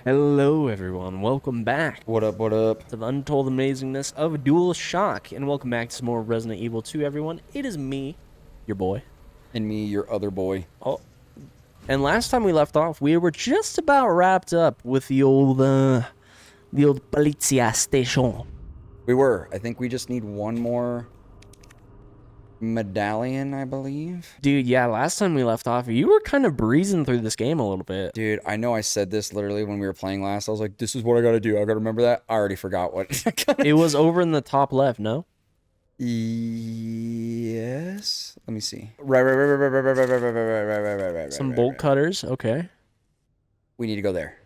Hello, everyone. Welcome back What up, what up? to the untold amazingness of DualShock, and welcome back to some more Resident Evil 2, everyone. It is me, your boy. And me, your other boy. Oh, and last time we left off, we were just about wrapped up with the old Polizia Station. We were. I think we just need one more medallion, I believe. Dude, yeah, last time we left off, you were kind of breezing through this game a little bit. Dude, I know I said this literally when we were playing last. I was like, this is what I gotta do. I gotta remember that. I already forgot what. It was over in the top left, no? Yes. Let me see. Some bolt cutters, okay. We need to go there.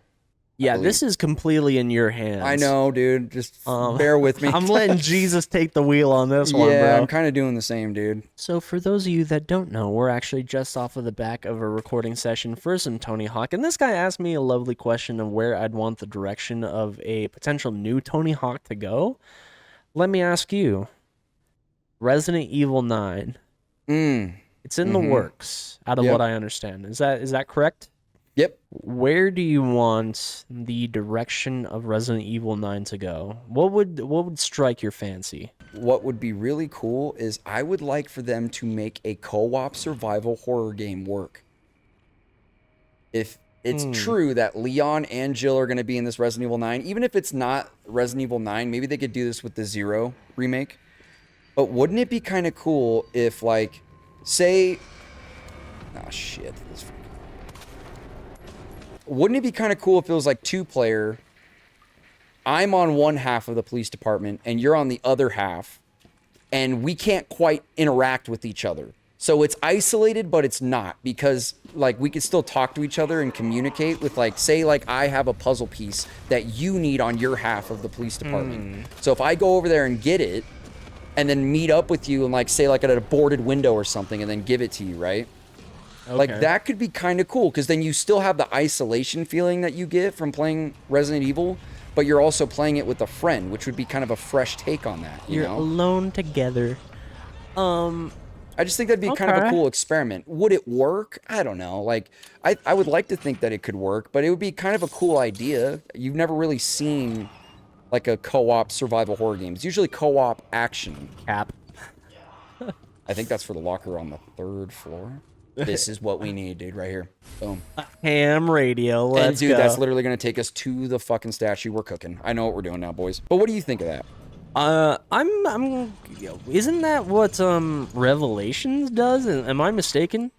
Yeah, this is completely in your hands. I know, dude. Just bear with me. I'm letting Jesus take the wheel on this one, bro. Yeah, I'm kind of doing the same, dude. So for those of you that don't know, we're actually just off of the back of a recording session for some Tony Hawk. And this guy asked me a lovely question of where I'd want the direction of a potential new Tony Hawk to go. Let me ask you. Resident Evil 9. It's in the works, out of what I understand. Is that correct? Yep. Where do you want the direction of Resident Evil 9 to go? What would strike your fancy? What would be really cool is I would like for them to make a co-op survival horror game work. If it's true that Leon and Jill are going to be in this Resident Evil 9, even if it's not Resident Evil 9, maybe they could do this with the Zero remake. But wouldn't it be kind of cool if, like, say... Oh, shit. Wouldn't it be kind of cool if it was, like, two-player... I'm on one half of the police department, and you're on the other half, and we can't quite interact with each other. So it's isolated, but it's not, because, like, we can still talk to each other and communicate with, like, say, like, I have a puzzle piece that you need on your half of the police department. So if I go over there and get it, and then meet up with you and, like, say, like, at a boarded window or something, and then give it to you, right? Okay. Like, that could be kind of cool, because then you still have the isolation feeling that you get from playing Resident Evil, but you're also playing it with a friend, which would be kind of a fresh take on that, you know? Alone together. I just think that'd be kind of a cool experiment. Would it work? I don't know. Like, I would like to think that it could work, but it would be kind of a cool idea. You've never really seen, like, a co-op survival horror game. It's usually co-op action. Cap. I think that's for the locker on the 3rd floor. This is what we need, dude, right here. Boom. Ham radio, let's go. That's literally going to take us to the fucking statue. We're cooking. I know what we're doing now, boys. But what do you think of that? Isn't that what, Revelations does? Am I mistaken?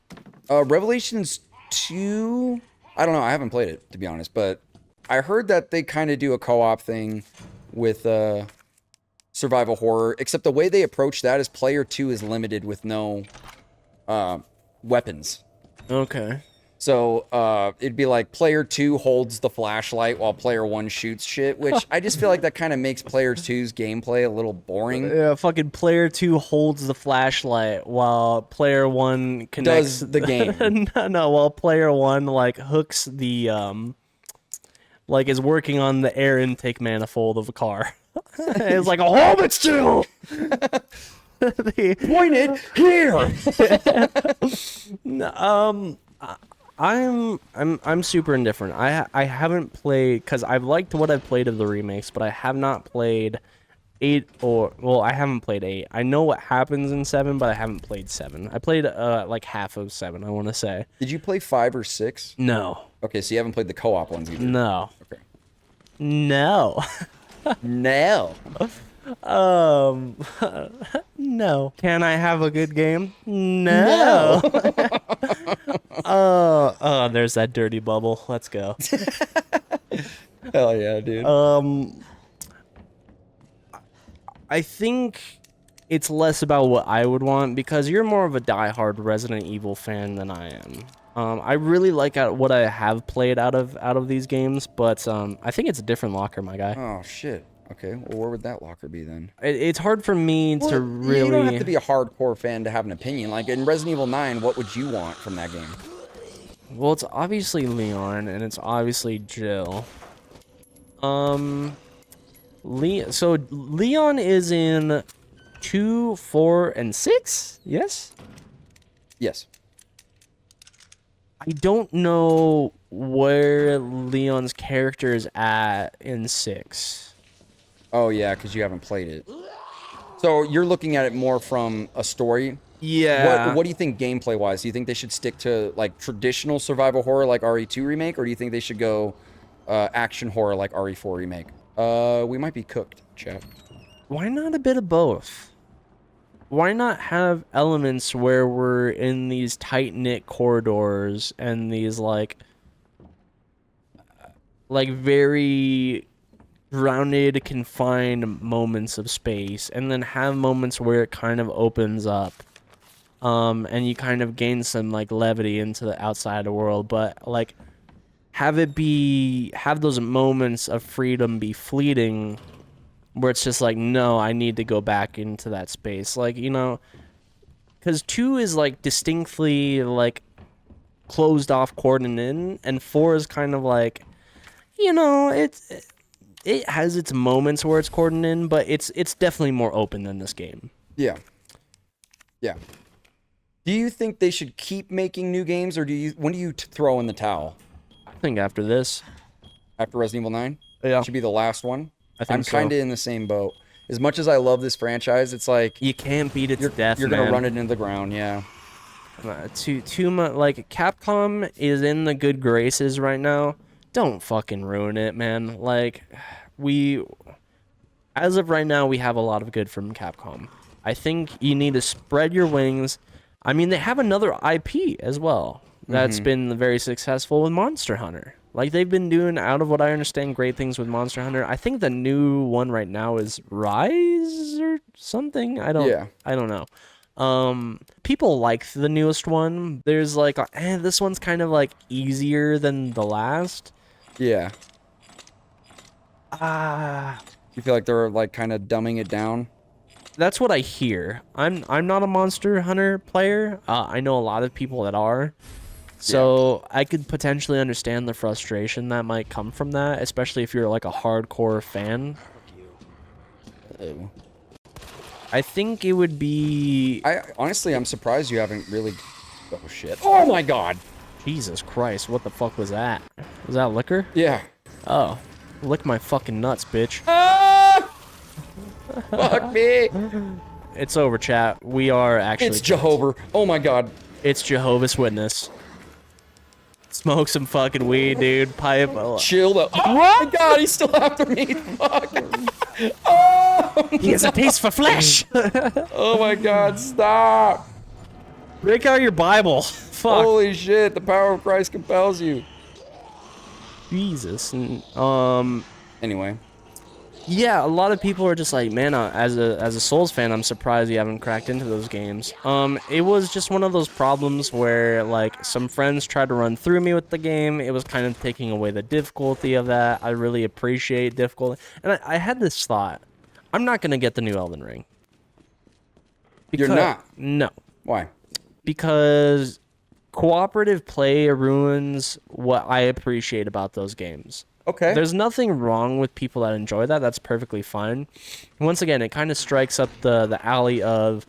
Revelations 2... I don't know. I haven't played it, to be honest, but I heard that they kind of do a co-op thing with, survival horror, except the way they approach that is player 2 is limited with no, weapons. Okay. So, it'd be like player 2 holds the flashlight while player 1 shoots shit, which I just feel like that kind of makes player 2's gameplay a little boring. Yeah, fucking player 2 holds the flashlight while player 1 connects... Does the game. No, while player 1, like, hooks the, like, is working on the air intake manifold of a car. It's like, hold it still! Point it here! I'm super indifferent. I haven't played, because I've liked what I've played of the remakes, but I have not played 8 I haven't played 8. I know what happens in 7, but I haven't played 7. I played like half of 7, I want to say. Did you play 5 or 6? No. Okay, so you haven't played the co-op ones either. No. Okay. No. No. No. Can I have a good game? No. Oh, there's that dirty bubble. Let's go. Hell yeah, dude. I think it's less about what I would want, because you're more of a diehard Resident Evil fan than I am. I really like what I have played out of these games, but I think it's a different locker, my guy. Oh shit. Okay, well, where would that locker be then? It's hard for me to really... You don't have to be a hardcore fan to have an opinion. Like, in Resident Evil 9, what would you want from that game? Well, it's obviously Leon, and it's obviously Jill. So Leon is in 2, 4, and 6? Yes? Yes. I don't know where Leon's character is at in 6. Oh yeah, because you haven't played it. So you're looking at it more from a story. Yeah. What do you think gameplay wise? Do you think they should stick to like traditional survival horror like RE2 remake, or do you think they should go action horror like RE4 remake? We might be cooked, chat. Why not a bit of both? Why not have elements where we're in these tight-knit corridors and these like very grounded, confined moments of space, and then have moments where it kind of opens up, and you kind of gain some like levity into the outside world, but like have those moments of freedom be fleeting, where it's just like, no, I need to go back into that space, like, you know, because 2 is like distinctly like closed off, cordoned in, and 4 is kind of like, you know, it has its moments where it's cordoned in, but it's definitely more open than this game. Yeah. Yeah. Do you think they should keep making new games, or when do you throw in the towel? I think after this, After Resident Evil 9? Yeah. Should be the last one? I think I'm so. kind of in the same boat. As much as I love this franchise, it's like You can't beat it to death, you're man. gonna run it into the ground, yeah. Too much. Like, Capcom is in the good graces right now. Don't fucking ruin it, man. Like, as of right now, we have a lot of good from Capcom. I think you need to spread your wings. I mean, they have another IP as well that's been very successful with Monster Hunter. Like, they've been doing, out of what I understand, great things with Monster Hunter. I think the new one right now is Rise or something. I don't know. People like the newest one. There's like, this one's kind of like easier than the last. Yeah. You feel like they're like kind of dumbing it down? That's what I hear. I'm not a Monster Hunter player. I know a lot of people that are. So I could potentially understand the frustration that might come from that, especially if you're like a hardcore fan. Ew. I think it would be... Honestly, I'm surprised you haven't really... Oh, shit. Oh, my God. Jesus Christ, what the fuck was that? Was that liquor? Yeah. Oh. Lick my fucking nuts, bitch. Ah! Fuck me. It's over, chat. We are actually... It's Jehovah. Oh, my God. It's Jehovah's Witness. Smoke some fucking weed, dude. Pipe. Chill the... Oh, my God. He's still after me. Fuck. Oh! He has a taste for flesh. Oh, my God. Stop. Break out your Bible. Fuck. Holy shit. The power of Christ compels you. Jesus. Anyway. Yeah, a lot of people are just like, man, as a Souls fan, I'm surprised you haven't cracked into those games. It was just one of those problems where, like, some friends tried to run through me with the game. It was kind of taking away the difficulty of that. I really appreciate difficulty. And I had this thought. I'm not going to get the new Elden Ring. You're not? No. Why? Because cooperative play ruins what I appreciate about those games. Okay. There's nothing wrong with people that enjoy that. That's perfectly fine. Once again, it kind of strikes up the alley of,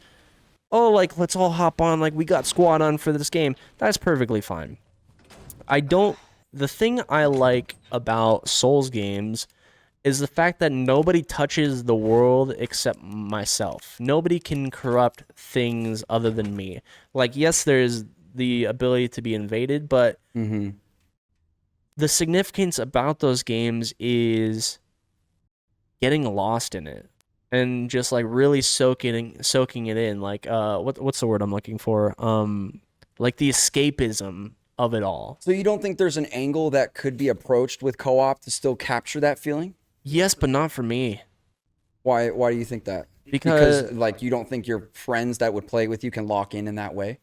oh, like, let's all hop on, like, we got squad on for this game. That's perfectly fine. The thing I like about Souls games is the fact that nobody touches the world except myself. Nobody can corrupt things other than me. Like, yes, there's the ability to be invaded, but the significance about those games is getting lost in it and just like really soaking it in. Like, what's the word I'm looking for? Like the escapism of it all. So you don't think there's an angle that could be approached with co-op to still capture that feeling? Yes, but not for me. Why do you think that? Because like you don't think your friends that would play with you can lock in that way?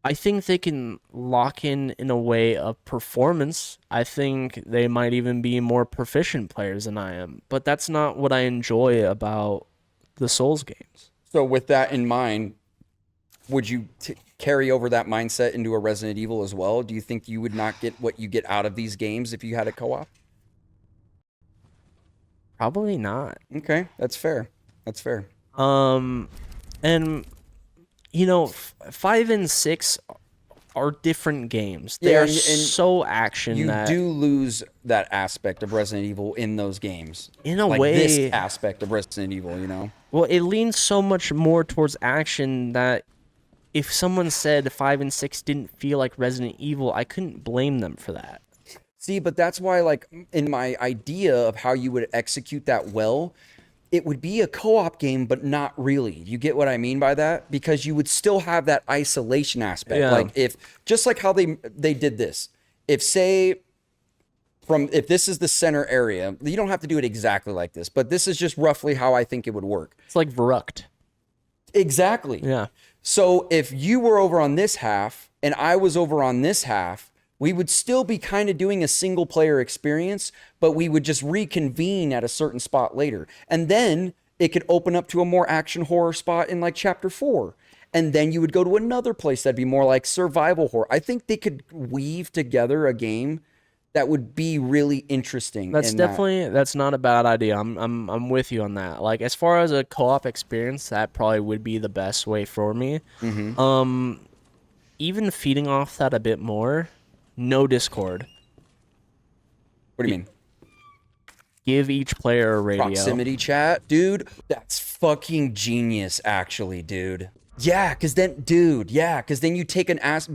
I think they can lock in a way of performance. I think they might even be more proficient players than I am. But that's not what I enjoy about the Souls games. So with that in mind, would you carry over that mindset into a Resident Evil as well? Do you think you would not get what you get out of these games if you had a co-op? Probably not. Okay, that's fair. That's fair. And you know, 5 and 6 are different games. They Yeah, are and so action you that do lose that aspect of Resident Evil in those games. in a Like this way, aspect of Resident Evil, you know? well, it leans so much more towards action that if someone said 5 and 6 didn't feel like Resident Evil, I couldn't blame them for that. See, but that's why, like, in my idea of how you would execute that well, it would be a co-op game, but not really. You get what I mean by that? Because you would still have that isolation aspect. Yeah. Like if just like how they did this. If say if this is the center area, you don't have to do it exactly like this, but this is just roughly how I think it would work. It's like Verruct. Exactly. Yeah. So if you were over on this half and I was over on this half, we would still be kind of doing a single player experience, but we would just reconvene at a certain spot later. And then it could open up to a more action horror spot in like chapter 4. And then you would go to another place that'd be more like survival horror. I think they could weave together a game that would be really interesting. That's definitely that's not a bad idea. I'm with you on that. Like as far as a co-op experience, that probably would be the best way for me. Even feeding off that a bit more, no Discord. What do you mean? Give each player a radio. Proximity chat, dude. That's fucking genius, actually, dude. Yeah, because then you take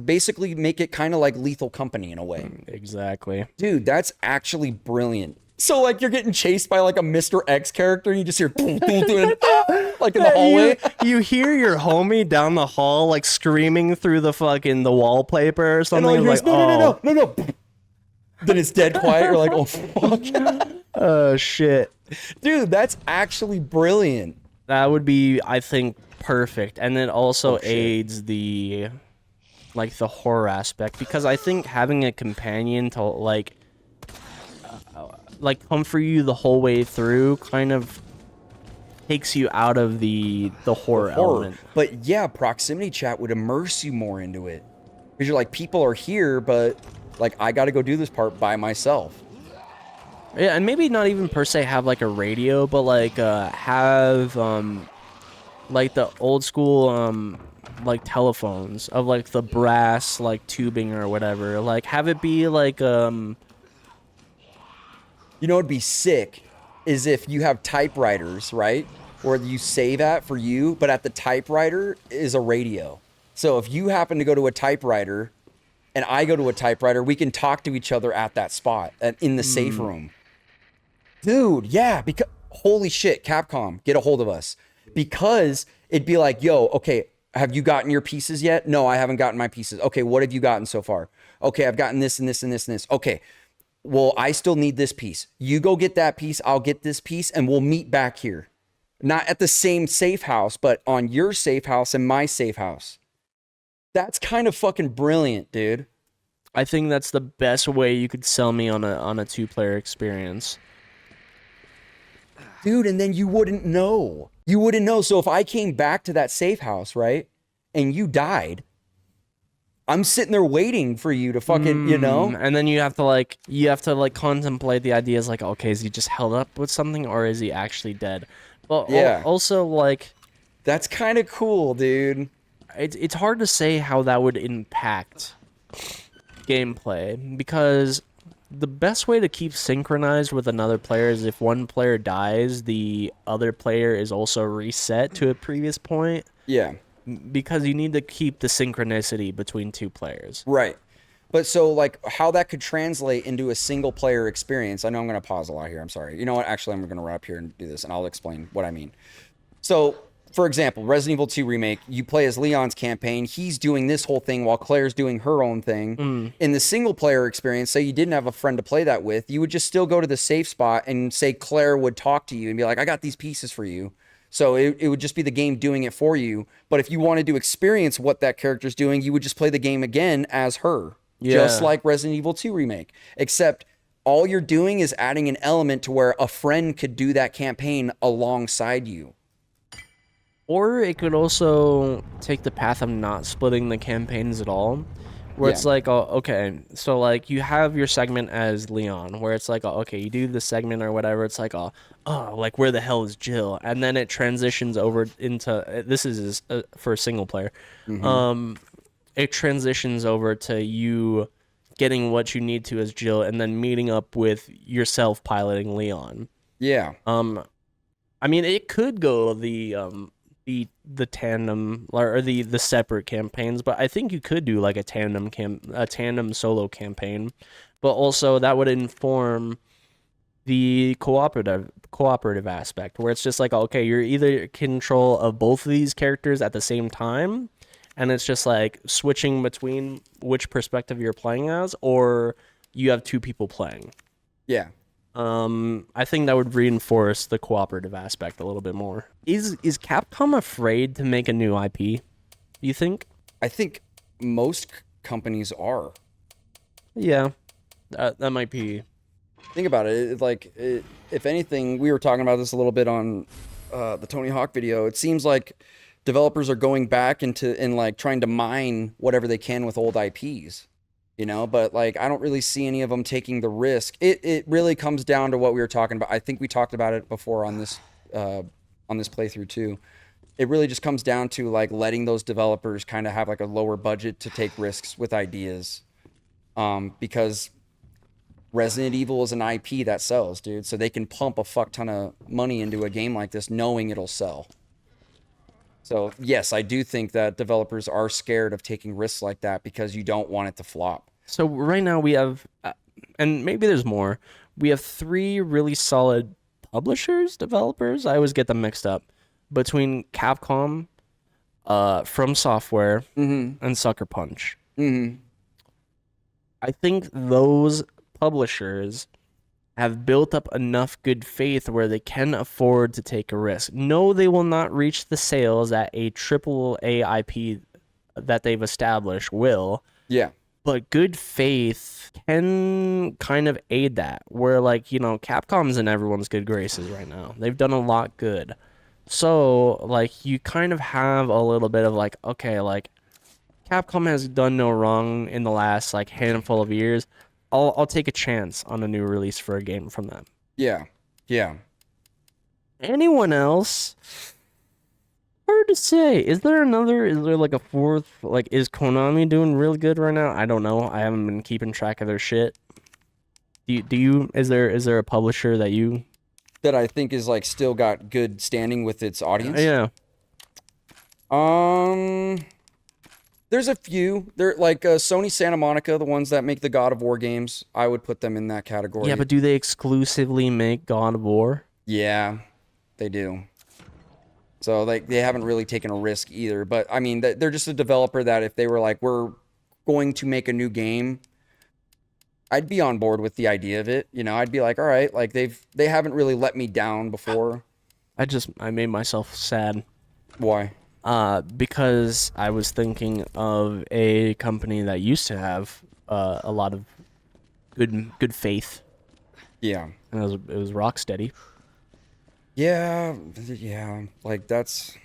basically make it kind of like Lethal Company in a way. Exactly. Dude, that's actually brilliant. So, like, you're getting chased by, like, a Mr. X character, and you just hear, like, in the hallway. You hear your homie down the hall, like, screaming through the wallpaper or something. And all you Like, hear is, no. Then it's dead quiet. You're like, oh, fuck. oh, shit. Dude, that's actually brilliant. That would be, I think, perfect. And it also aids the horror aspect. Because I think having a companion to, like comfort you the whole way through kind of takes you out of the horror element. But yeah, proximity chat would immerse you more into it. Because you're like, people are here, but like I gotta go do this part by myself. Yeah, and maybe not even per se have like a radio, but like have like the old school like telephones of like the brass like tubing or whatever. Like have it be like You know what'd be sick is if you have typewriters, right? Where you save at for you, but at the typewriter is a radio. So if you happen to go to a typewriter and I go to a typewriter, we can talk to each other at that spot in the safe room. Dude, yeah, because holy shit, Capcom, get a hold of us. Because it'd be like, yo, okay, have you gotten your pieces yet? No, I haven't gotten my pieces. Okay, what have you gotten so far? Okay, I've gotten this and this and this and this. Okay. Well, I still need this piece. You go get that piece, I'll get this piece, and we'll meet back here. Not at the same safe house, but on your safe house and my safe house. That's kind of fucking brilliant, dude. I think that's the best way you could sell me on a two-player experience. Dude, and then you wouldn't know. You wouldn't know. So if I came back to that safe house, right, and you died, I'm sitting there waiting for you to fucking, you know? And then you have to contemplate the ideas like, okay, is he just held up with something or is he actually dead? But yeah. Also like that's kind of cool, dude. It's hard to say how that would impact gameplay because the best way to keep synchronized with another player is if one player dies, the other player is also reset to a previous point. Yeah. Because you need to keep the synchronicity between two players. Right. But so, like, how that could translate into a single-player experience, I know I'm going to pause a lot here. I'm sorry. You know what? Actually, I'm going to wrap here and do this, and I'll explain what I mean. So, for example, Resident Evil 2 Remake, you play as Leon's campaign. He's doing this whole thing while Claire's doing her own thing. In the single-player experience, say you didn't have a friend to play that with, you would just still go to the safe spot and say Claire would talk to you and be like, I got these pieces for you. So it would just be the game doing it for you. But if you wanted to experience what that character's doing, you would just play the game again as her. Yeah. Just like Resident Evil 2 Remake. Except all you're doing is adding an element to where a friend could do that campaign alongside you. Or it could also take the path of not splitting the campaigns at all. Where it's like, oh, okay, so like you have your segment as Leon, where it's like, oh, okay, you do the segment or whatever. It's like, oh, like where the hell is Jill? And then it transitions over into this is for a single player. it transitions over to you getting what you need to as Jill, and then meeting up with yourself piloting Leon. Yeah. I mean, it could go the tandem or the separate campaigns, but I think you could do like a tandem solo campaign, but also that would inform the cooperative aspect, where it's just like, okay, you're either in control of both of these characters at the same time, and it's just like switching between which perspective you're playing as, or you have two people playing. Yeah. I think that would reinforce the cooperative aspect a little bit more. Is Capcom afraid to make a new IP? You think? I think most companies are. Yeah, that might be. Think about it. If anything, we were talking about this a little bit on the Tony Hawk video. It seems like developers are going back and like trying to mine whatever they can with old IPs. You know, but like I don't really see any of them taking the risk. It really comes down to what we were talking about. I think we talked about it before on this playthrough too. It really just comes down to like letting those developers kind of have like a lower budget to take risks with ideas, because Resident Evil is an IP that sells, dude. So they can pump a fuck ton of money into a game like this, knowing it'll sell. So yes, I do think that developers are scared of taking risks like that because you don't want it to flop. So right now we have, and maybe there's more. We have 3 really solid publishers, developers. I always get them mixed up between Capcom, From Software, and Sucker Punch. I think those publishers have built up enough good faith where they can afford to take a risk. No, they will not reach the sales that a AAA IP that they've established will. Yeah. But good faith can kind of aid that, where, like, you know, Capcom's in everyone's good graces right now. They've done a lot good. So, like, you kind of have a little bit of, like, okay, like, Capcom has done no wrong in the last, like, handful of years. I'll take a chance on a new release for a game from them. Yeah. Yeah. Anyone else? Hard to say. Is there like a fourth? Like, is Konami doing really good right now? I don't know. I haven't been keeping track of their shit. Is there a publisher that I think is like still got good standing with its audience? Yeah. There's a few. They're like Sony Santa Monica, the ones that make the God of War games. I would put them in that category. Yeah, but do they exclusively make God of War? Yeah, they do. So like they haven't really taken a risk either. But I mean, they're just a developer that if they were like, we're going to make a new game, I'd be on board with the idea of it. You know, I'd be like, all right, like they haven't really let me down before. I made myself sad. Why? Because I was thinking of a company that used to have a lot of good faith. Yeah. And it was Rocksteady. Yeah, like that's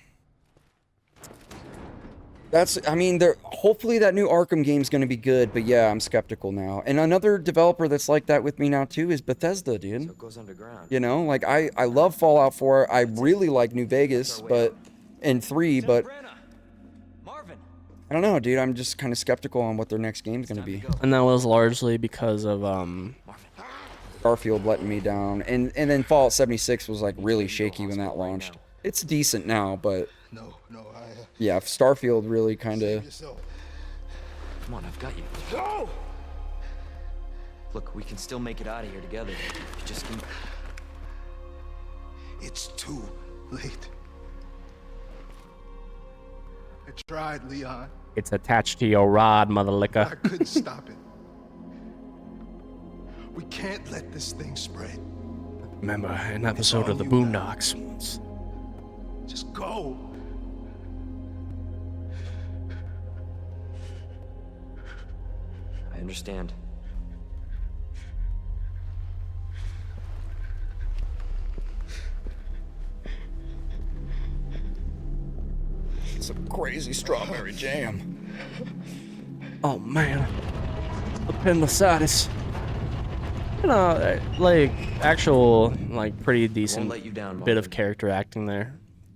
I mean, hopefully that new Arkham game's going to be good, but yeah, I'm skeptical now. And another developer that's like that with me now too is Bethesda, dude. So it goes underground. You know, like I love Fallout 4. I really like New Vegas, and 3, but I don't know, dude. I'm just kind of skeptical on what their next game's going to be. And that was largely because of Starfield letting me down, and then Fallout 76 was like really shaky when that launched. It's decent now, but yeah, Starfield really kind of. Come on, I've got you. Go! Look, we can still make it out of here together. You just can. It's too late. I tried, Leon. It's attached to your rod, mother licker. I couldn't stop it. We can't let this thing spread. Remember an episode of the Boondocks once. Just go. I understand. Some crazy strawberry jam. Oh man, appendicitis. You know, like actual, like pretty decent let you down, bit of Marvin. character acting there.